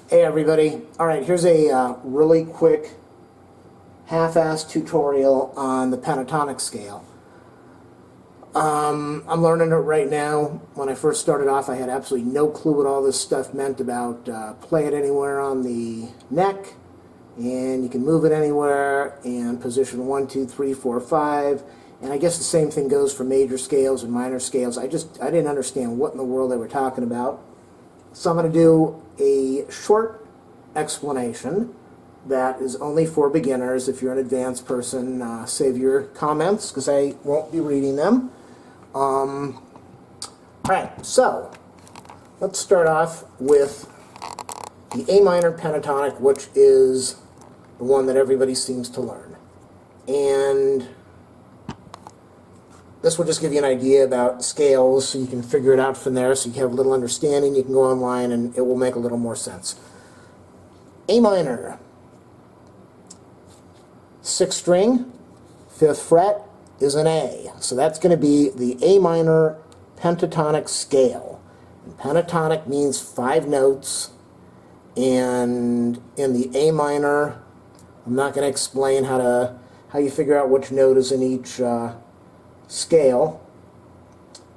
Hey everybody. Alright, here's a really quick half-assed tutorial on the pentatonic scale. I'm learning it right now. When I first started off, I had absolutely no clue what all this stuff meant about play it anywhere on the neck, and you can move it anywhere, and position 1, 2, 3, 4, 5, and I guess the same thing goes for major scales and minor scales. I didn't understand what in the world they were talking about. So I'm going to do a short explanation that is only for beginners. If you're an advanced person, save your comments because I won't be reading them. Alright, so let's start off with the A minor pentatonic, which is the one that everybody seems to learn. And this will just give you an idea about scales so you can figure it out from there, so you have a little understanding. You can go online and it will make a little more sense. A minor, 6th string, 5th fret is an A. So that's going to be the A minor pentatonic scale. And pentatonic means 5 notes, and in the A minor, I'm not going to explain how you figure out which note is in each scale,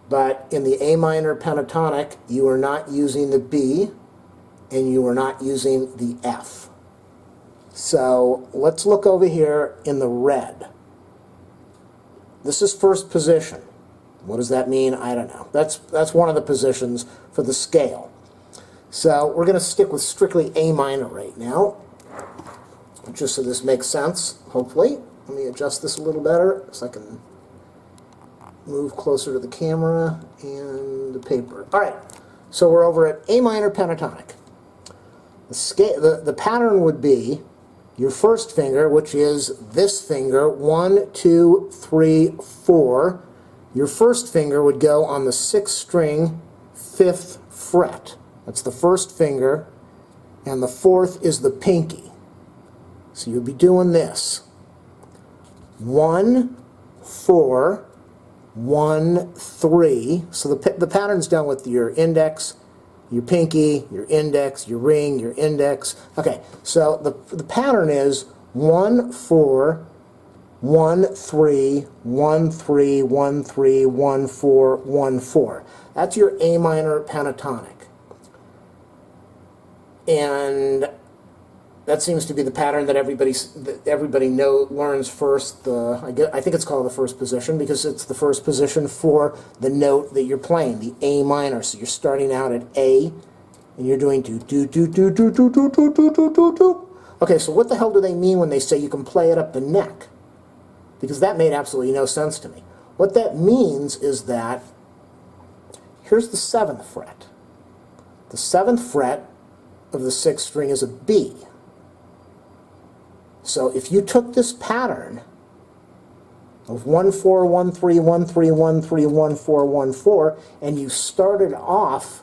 but in the A minor pentatonic you are not using the B and you are not using the F. So let's look over here in the red. This is first position. What does that mean? I don't know. That's one of the positions for the scale. So we're going to stick with strictly A minor right now, just so this makes sense, hopefully. Let me adjust this a little better so I can move closer to the camera and the paper. Alright, so we're over at A minor pentatonic. The pattern would be your first finger, which is this finger, 1, 2, 3, 4. Your first finger would go on the 6th string, 5th fret. That's the first finger, and the 4th is the pinky. So you'd be doing this. 1, 4, 1, 3. So the pattern's done with your index, your pinky, your index, your ring, your index. Okay, so the pattern is 1, 4, 1, 3, 1, 3, 1, 3, 1, 4, 1, 4. That's your A minor pentatonic. And that seems to be the pattern that everybody learns first. I think it's called the first position because it's the first position for the note that you're playing, the A minor. So you're starting out at A, and you're doing do do do do do do do do do do do do. Okay, so what the hell do they mean when they say you can play it up the neck? Because that made absolutely no sense to me. What that means is that here's the 7th fret. The 7th fret of the 6th string is a B. So if you took this pattern of 1, 4, 1, 3, 1, 3, 1, 3, 1, 4, 1, 4, and you started off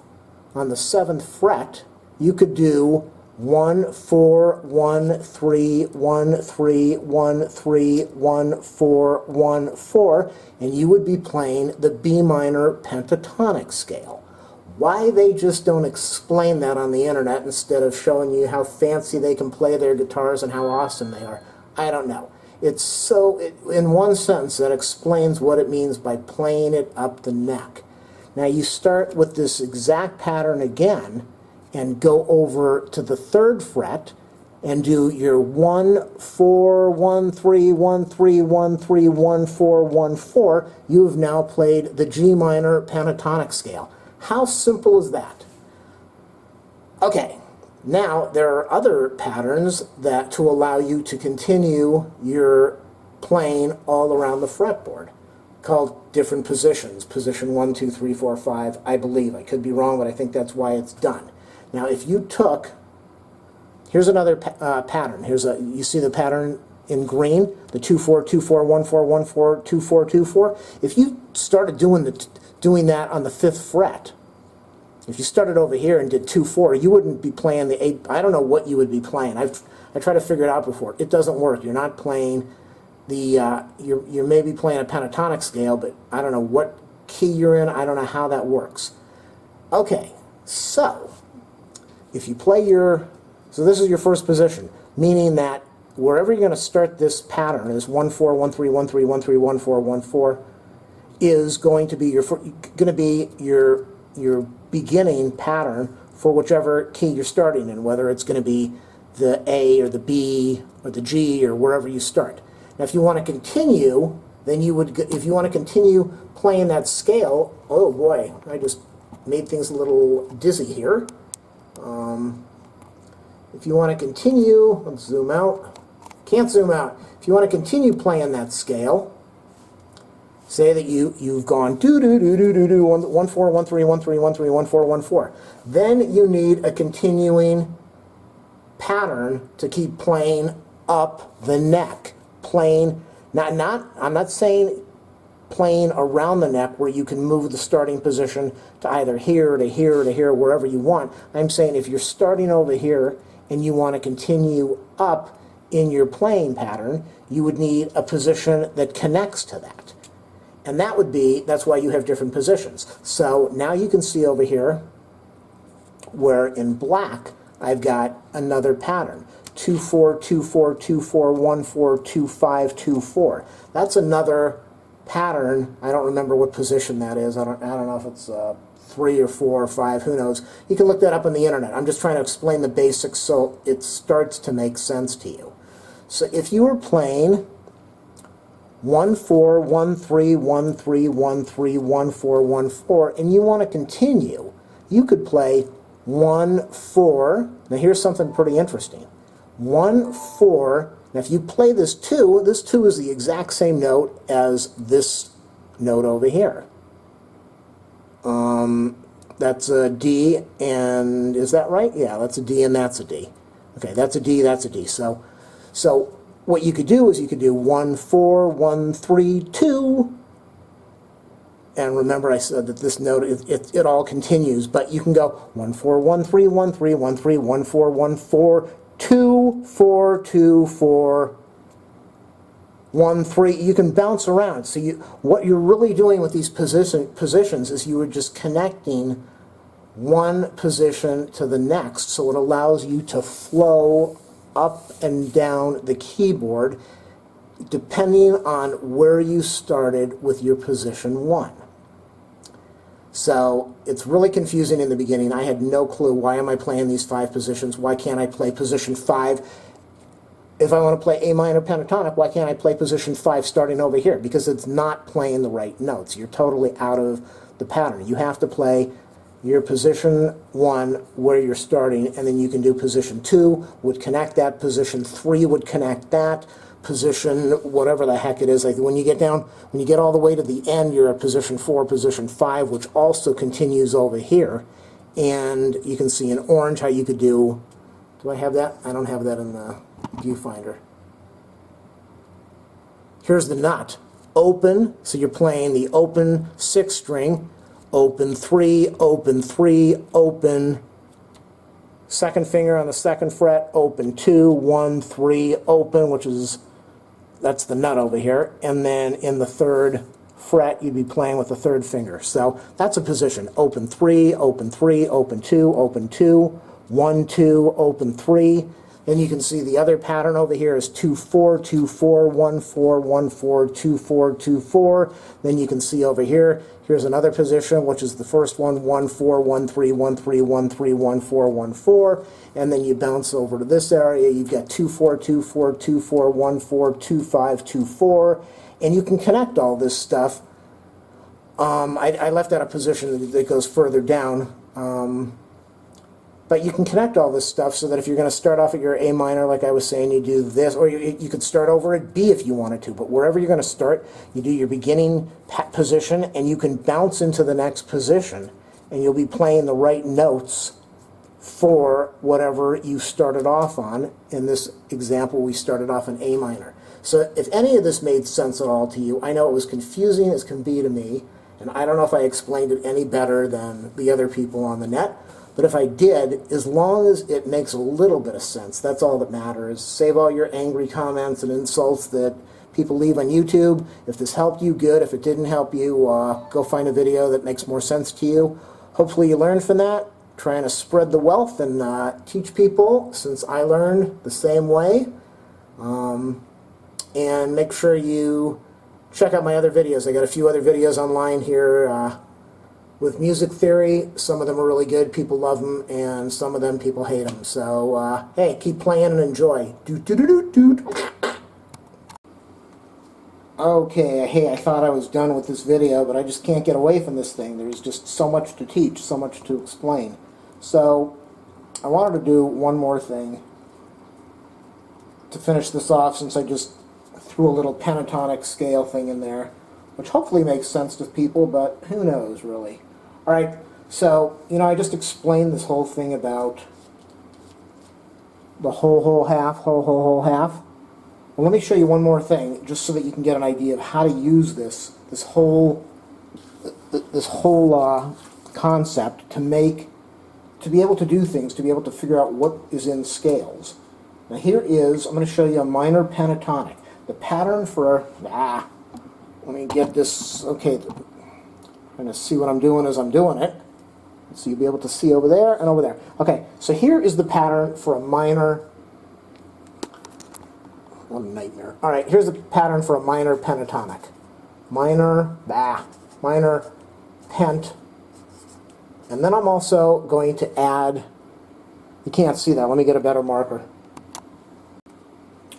on the 7th fret, you could do 1, 4, 1, 3, 1, 3, 1, 3, 1, 4, 1, 4, and you would be playing the B minor pentatonic scale. Why they just don't explain that on the internet instead of showing you how fancy they can play their guitars and how awesome they are, I don't know. In one sentence, that explains what it means by playing it up the neck. Now you start with this exact pattern again and go over to the 3rd fret and do your 1, 4, 1, 3, 1, 3, 1, 3, 1, 4, 1, 4. You have now played the G minor pentatonic scale. How simple is that? Okay, now there are other patterns that to allow you to continue your playing all around the fretboard, called different positions. Position 1, 2, 3, 4, 5, I believe. I could be wrong, but I think that's why it's done. Now if you took, here's another pattern. You see the pattern in green, the 2, 4, 2, 4, 1, 4, 1, 4, 2, 4, 2, 4. If you started doing that on the 5th fret, if you started over here and did 2, 4, you wouldn't be playing the 8. I don't know what you would be playing. I tried to figure it out before. It doesn't work. You're not playing the. You're maybe playing a pentatonic scale, but I don't know what key you're in. I don't know how that works. Okay, so if you play your So this is your first position, meaning that wherever you're going to start this pattern is 1 4 1 3 1 3 1 3 1 4 1 4 is going to be your beginning pattern for whichever key you're starting in, whether it's going to be the A or the B or the G or wherever you start. Now, if you want to continue, then you would, if you want to continue playing that scale, oh boy, I just made things a little dizzy here. If you want to continue, let's zoom out. Can't zoom out. If you want to continue playing that scale, say that you've gone do do do do do do 1 4 1 3 1 3 1 3 1 4 1 4. Then you need a continuing pattern to keep playing up the neck, playing I'm not saying playing around the neck where you can move the starting position to either here to here to here, wherever you want. I'm saying if you're starting over here and you want to continue up in your playing pattern, you would need a position that connects to that. And that's why you have different positions. So now you can see over here where in black I've got another pattern. 2 4 2 4 2 4 1 4 2 5 2 4. That's another pattern. I don't remember what position that is. I don't know if it's 3 or 4 or 5, who knows. You can look that up on the internet. I'm just trying to explain the basics so it starts to make sense to you. So if you were playing 1 4 1 3 1 3 1 3 1 4 1 4 and you want to continue, you could play 1 4. Now here's something pretty interesting. 1 4. Now if you play this 2 is the exact same note as this note over here. That's a D, and is that right? Yeah, that's a D and that's a D. Okay, that's a D, that's a D. So what you could do is you could do 1 4 1 3 2. And remember I said that this note, it all continues, but you can go 1 4 1 3 1 3 1 3 1 4 1 4 2 4 2 4 1 3. You can bounce around. So what you're really doing with these positions is you are just connecting one position to the next, so it allows you to flow up and down the keyboard depending on where you started with your position 1. So it's really confusing in the beginning. I had no clue. Why am I playing these 5 positions? Why can't I play position 5? If I want to play A minor pentatonic, why can't I play position 5 starting over here? Because it's not playing the right notes. You're totally out of the pattern. You have to play your position 1 where you're starting, and then you can do position 2 would connect that, position 3 would connect that, position whatever the heck it is. Like when you get all the way to the end, you're at position 4, position 5, which also continues over here. And you can see in orange how you could do I have that? I don't have that in the viewfinder. Here's the nut. Open, so you're playing the open 6 string, open 3, open 3, open, second finger on the 2nd fret, open 2, 1, 3, open, that's the nut over here, and then in the 3rd fret you'd be playing with the 3rd finger. So that's a position. Open 3, open 3, open 2, open 2, 1 2, open 3. Then you can see the other pattern over here is 2 4 2 4 1 4 1 4 2 4 2 4. Then you can see over here, here's another position, which is the first one, 1 4 1 3 1 3 1 3 1 4 1 4. And then you bounce over to this area, you've got 2 4 2 4 2 4 1 4 2 5 2 4. And you can connect all this stuff. I left out a position that goes further down. But you can connect all this stuff so that if you're going to start off at your A minor, like I was saying, you do this, or you could start over at B if you wanted to, but wherever you're going to start, you do your beginning position, and you can bounce into the next position, and you'll be playing the right notes for whatever you started off on. In this example, we started off in A minor. So if any of this made sense at all to you, I know it was confusing as can be to me, and I don't know if I explained it any better than the other people on the net. But if I did, as long as it makes a little bit of sense, that's all that matters. Save all your angry comments and insults that people leave on YouTube. If this helped you, good. If it didn't help you, go find a video that makes more sense to you. Hopefully you learned from that. trying to spread the wealth and teach people, since I learned the same way. And make sure you check out my other videos. I got a few other videos online here with music theory. Some of them are really good. People love them, and some of them people hate them. So, hey, keep playing and enjoy. Okay, hey, I thought I was done with this video, but I just can't get away from this thing. There's just so much to teach, so much to explain. So, I wanted to do one more thing to finish this off, since I just threw a little pentatonic scale thing in there, which hopefully makes sense to people, but who knows, really. Alright, so, I just explained this whole thing about the whole, half, whole, half. Well, let me show you one more thing, just so that you can get an idea of how to use this whole concept to be able to do things, to be able to figure out what is in scales. Now here is, I'm going to show you a minor pentatonic. The pattern for, let me get this, okay, I'm going to see what I'm doing as I'm doing it. So you'll be able to see over there and over there. Okay, so here is the pattern for a minor. What a nightmare. Alright, here's the pattern for a minor pentatonic. Minor, minor, pent. And then I'm also going to add, you can't see that, let me get a better marker.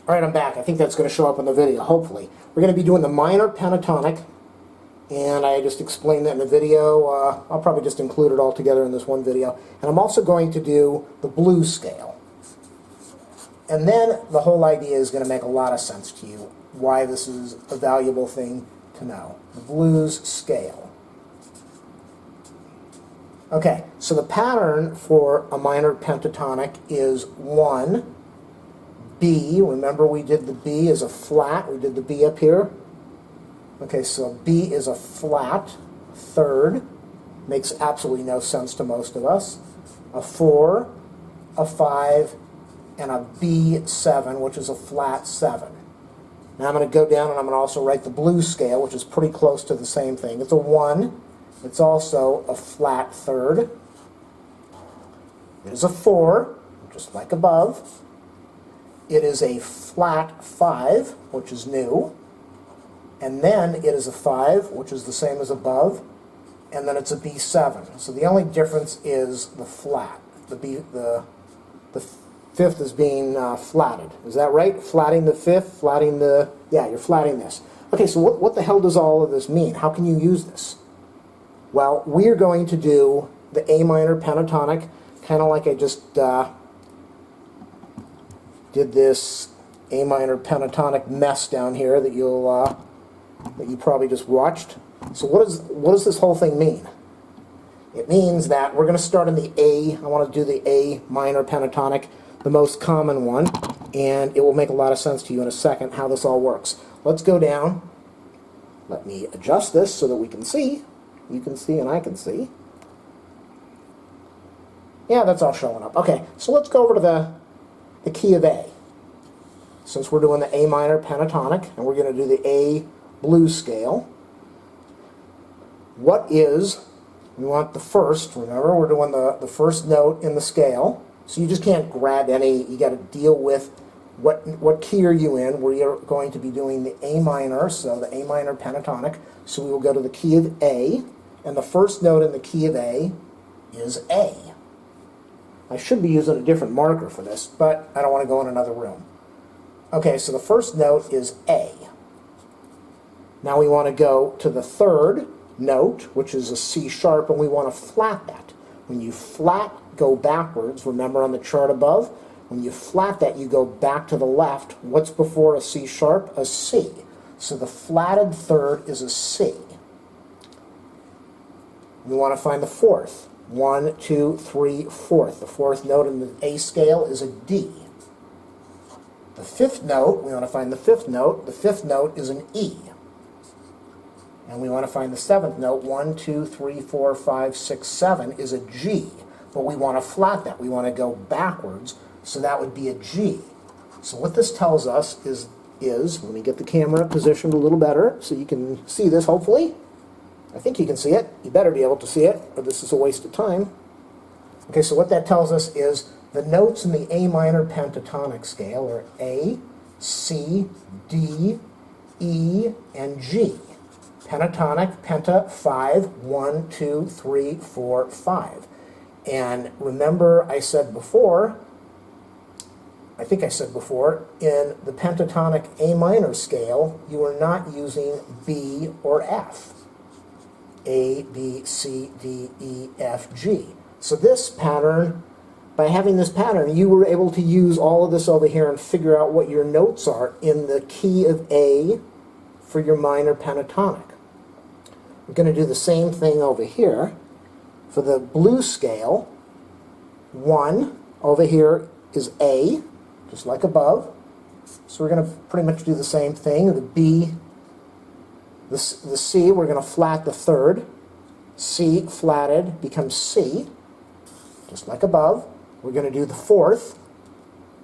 Alright, I'm back. I think that's going to show up in the video, hopefully. We're going to be doing the minor pentatonic, and I just explained that in the video. I'll probably just include it all together in this one video. And I'm also going to do the blues scale. And then the whole idea is going to make a lot of sense to you, why this is a valuable thing to know. The blues scale. Okay, so the pattern for a minor pentatonic is 1, B. Remember we did the B as a flat. We did the B up here. Okay, so B is a flat third. Makes absolutely no sense to most of us. A 4, a 5, and a B7, which is a flat 7. Now I'm going to go down and I'm going to also write the blues scale, which is pretty close to the same thing. It's a 1. It's also a flat third. It is a 4, just like above. It is a flat 5, which is new. And then it is a 5, which is the same as above. And then it's a B7. So the only difference is the flat. The fifth is being flatted. Is that right? Flatting the fifth, flatting the... Yeah, you're flatting this. Okay, so what the hell does all of this mean? How can you use this? Well, we're going to do the A minor pentatonic, kind of like I just did this A minor pentatonic mess down here that you probably just watched. So what does this whole thing mean? It means that we're going to start in the A. I want to do the A minor pentatonic, the most common one, and it will make a lot of sense to you in a second how this all works. Let's go down. Let me adjust this so that we can see. You can see and I can see. Yeah, that's all showing up. Okay, so let's go over to the key of A. Since we're doing the A minor pentatonic, and we're going to do the A blues scale. We want the first, remember, we're doing the first note in the scale. So you just can't grab any, you got to deal with what key are you in. We're going to be doing the A minor, so the A minor pentatonic. So we will go to the key of A, and the first note in the key of A is A. I should be using a different marker for this, but I don't want to go in another room. Okay, so the first note is A. Now we want to go to the third note, which is a C sharp, and we want to flat that. When you flat, go backwards. Remember on the chart above, when you flat that, you go back to the left. What's before a C sharp? A C. So the flatted third is a C. We want to find the fourth. 1, 2, 3, fourth. The fourth note in the A scale is a D. The fifth note, we want to find the fifth note. The fifth note is an E. And we want to find the seventh note. 1, 2, 3, 4, 5, 6, 7 is a G. But we want to flat that. We want to go backwards, so that would be a G. So what this tells us is let me get the camera positioned a little better so you can see this, hopefully. I think you can see it. You better be able to see it, or this is a waste of time. Okay, so what that tells us is the notes in the A minor pentatonic scale are A, C, D, E, and G. Pentatonic, penta, 5, 1, 2, 3, 4, 5. And remember I said before, I think I said before, in the pentatonic A minor scale, you are not using B or F. A, B, C, D, E, F, G. So this pattern, by having this pattern, you were able to use all of this over here and figure out what your notes are in the key of A for your minor pentatonic. We're going to do the same thing over here. For the blues scale, 1 over here is A, just like above. So we're going to pretty much do the same thing. The B, the C, we're going to flat the third. C flatted becomes C, just like above. We're going to do the fourth,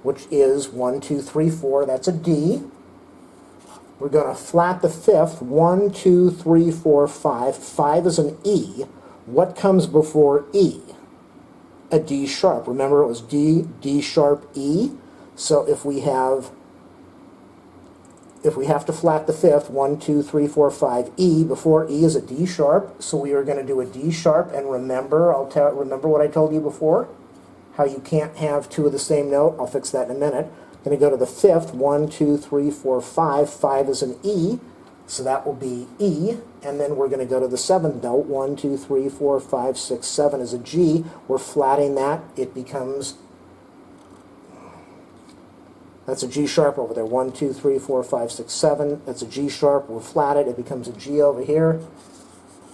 which is 1, 2, 3, 4. That's a D. We're going to flat the fifth, 1, 2, 3, 4, 5. 5 is an E. What comes before E? A D sharp. Remember, it was D, D sharp, E. So if we have to flat the fifth, 1, 2, 3, 4, 5, E, before E is a D sharp, so we are going to do a D sharp, and remember, remember what I told you before? How you can't have two of the same note? I'll fix that in a minute. I'm going to go to the fifth, 1, 2, 3, 4, 5. 5 is an E, so that will be E, and then we're going to go to the seventh note, 1, 2, 3, 4, 5, 6, 7 is a G. We're flatting that, it becomes, that's a G sharp over there, 1, 2, 3, 4, 5, 6, 7, that's a G sharp, we're flatted, it becomes a G over here.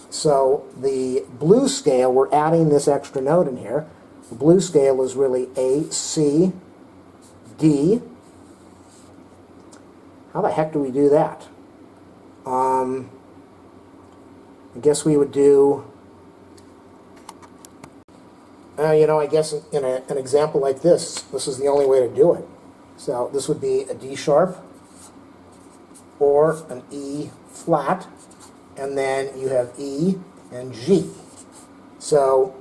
So the blues scale, we're adding this extra note in here. The blues scale is really A, C, D. How the heck do we do that? I guess we would do, you know, I guess in an example like this is the only way to do it. So this would be a D sharp or an E flat, and then you have E and G. So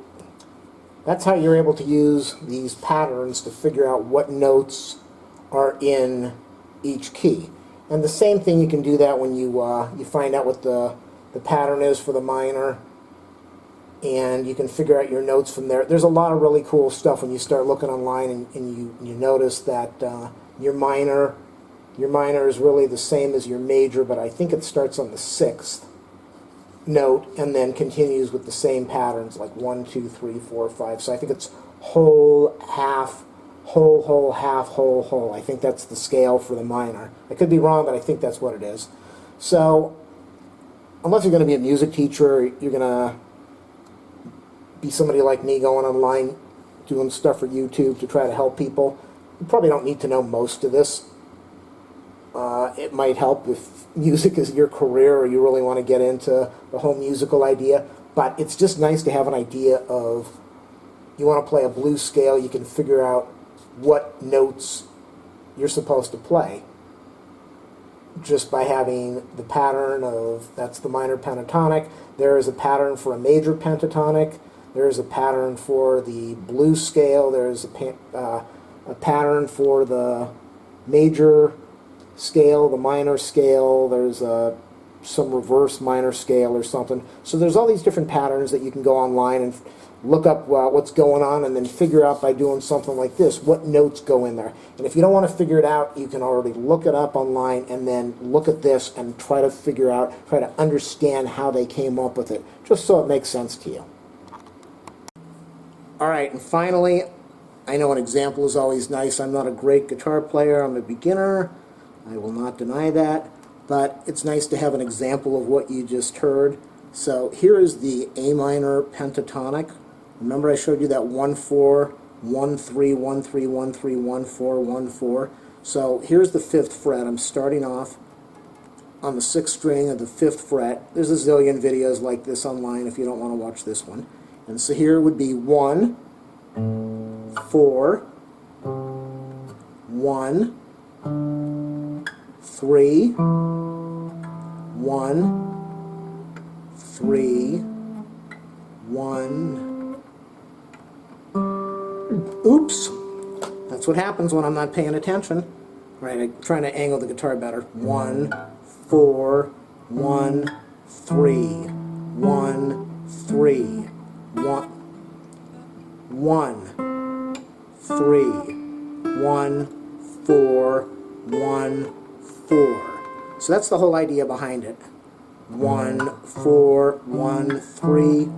that's how you're able to use these patterns to figure out what notes are in each key. And the same thing, you can do that when you find out what the pattern is for the minor, and you can figure out your notes from there. There's a lot of really cool stuff when you start looking online, and you notice that your minor is really the same as your major, but I think it starts on the sixth note and then continues with the same patterns, like 1, 2, 3, 4, 5. So I think it's whole, half, whole, whole, half, whole, whole. I think that's the scale for the minor. I could be wrong, but I think that's what it is. So unless you're going to be a music teacher, or you're going to be somebody like me going online doing stuff for YouTube to try to help people, you probably don't need to know most of this. It might help if music is your career or you really want to get into the whole musical idea, but it's just nice to have an idea of, you want to play a blues scale, you can figure out what notes you're supposed to play just by having the pattern of, that's the minor pentatonic. There is a pattern for a major pentatonic. There is a pattern for the blues scale. There's a pattern for the major scale, the minor scale. There's some reverse minor scale or something. So there's all these different patterns that you can go online and look up what's going on, and then figure out by doing something like this what notes go in there. And if you don't want to figure it out, you can already look it up online and then look at this and try to figure out, try to understand how they came up with it, just so it makes sense to you. All right, and finally, I know an example is always nice. I'm not a great guitar player. I'm a beginner. I will not deny that. But it's nice to have an example of what you just heard. So here is the A minor pentatonic. Remember I showed you that 1, 4, 1, 3, 1, 3, 1, 3, 1, 4, 1, 4. So here's the 5th fret. I'm starting off on the 6th string of the 5th fret. There's a zillion videos like this online if you don't want to watch this one. And so here would be 1, 4, 1, 3, 1, 3, 1, Oops. That's what happens when I'm not paying attention. Right, I'm trying to angle the guitar better. 1, 4, 1, 3, 1, 3, 1, 1, 3, 1, 4, 1, 4. So that's the whole idea behind it. 1, 4, 1, 3.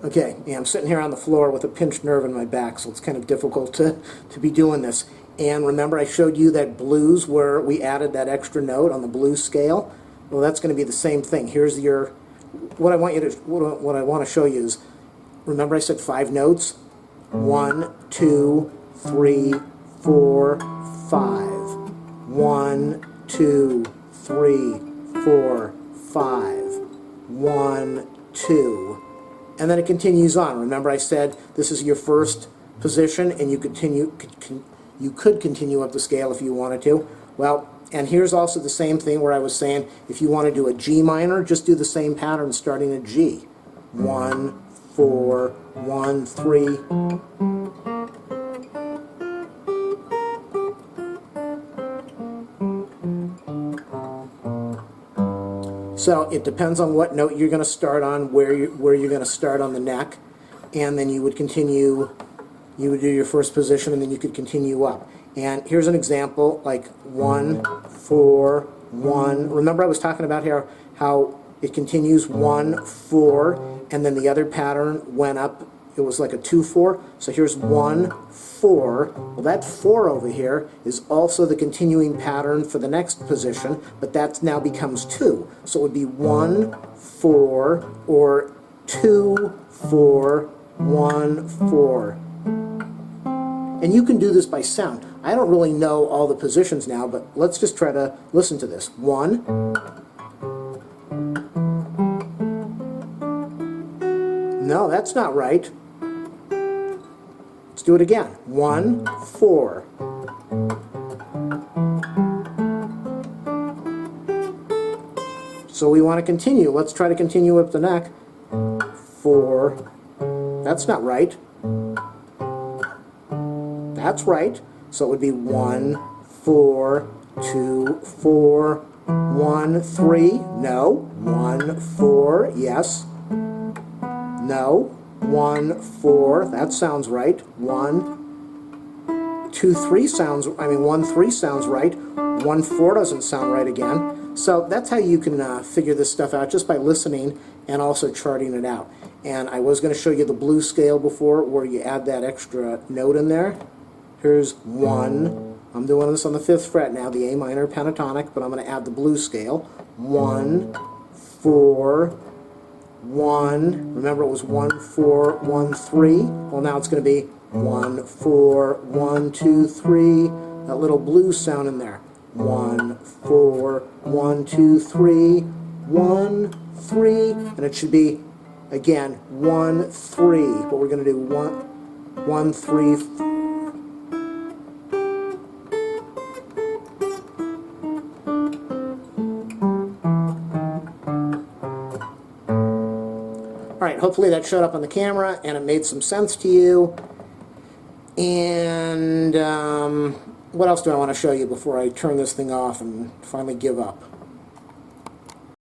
Okay, yeah, I'm sitting here on the floor with a pinched nerve in my back, so it's kind of difficult to be doing this. And remember I showed you that blues where we added that extra note on the blues scale? Well, that's going to be the same thing. Here's your, what I want to show you is, remember I said 5 notes? 1, 2, 3, 4, 5. 1, 2, 3, 4, 5. 1, 2. And then it continues on. Remember I said this is your first position, and you could continue up the scale if you wanted to. Well, and here's also the same thing where I was saying if you want to do a G minor, just do the same pattern starting at G. 1, 4, 1, 3. So it depends on what note you're going to start on, where you're going to start on the neck, and then you would continue, you would do your first position, and then you could continue up. And here's an example, like 1, 4, 1. Remember I was talking about here how it continues 1, 4, and then the other pattern went up. It was like a 2, 4. So here's 1, 4. Well, that 4 over here is also the continuing pattern for the next position, but that now becomes 2. So it would be 1, 4, or 2, 4, 1, 4. And you can do this by sound. I don't really know all the positions now, but let's just try to listen to this. 1. No, that's not right. Let's do it again. 1, 4. So we want to continue. Let's try to continue up the neck. 4. That's not right. That's right. So it would be 1, 4, 2, 4, 1, 3. No. 1, 4. Yes. No. 1, 4. That sounds right. 1, 2, 3 sounds. 1, 3 sounds right. 1, 4 doesn't sound right again. So that's how you can figure this stuff out, just by listening and also charting it out. And I was going to show you the blues scale before, where you add that extra note in there. Here's 1. I'm doing this on the 5th fret now, the A minor pentatonic, but I'm going to add the blues scale. 1, 4, 1. Remember it was 1, 4, 1, 3. Well, now it's going to be 1, 4, 1, 2, 3. That little blues sound in there. 1, 4, 1, 2, 3. 1, 3. And it should be, again, 1, 3. But we're going to do 1, 3, 4. Alright, hopefully that showed up on the camera and it made some sense to you. And what else do I want to show you before I turn this thing off and finally give up?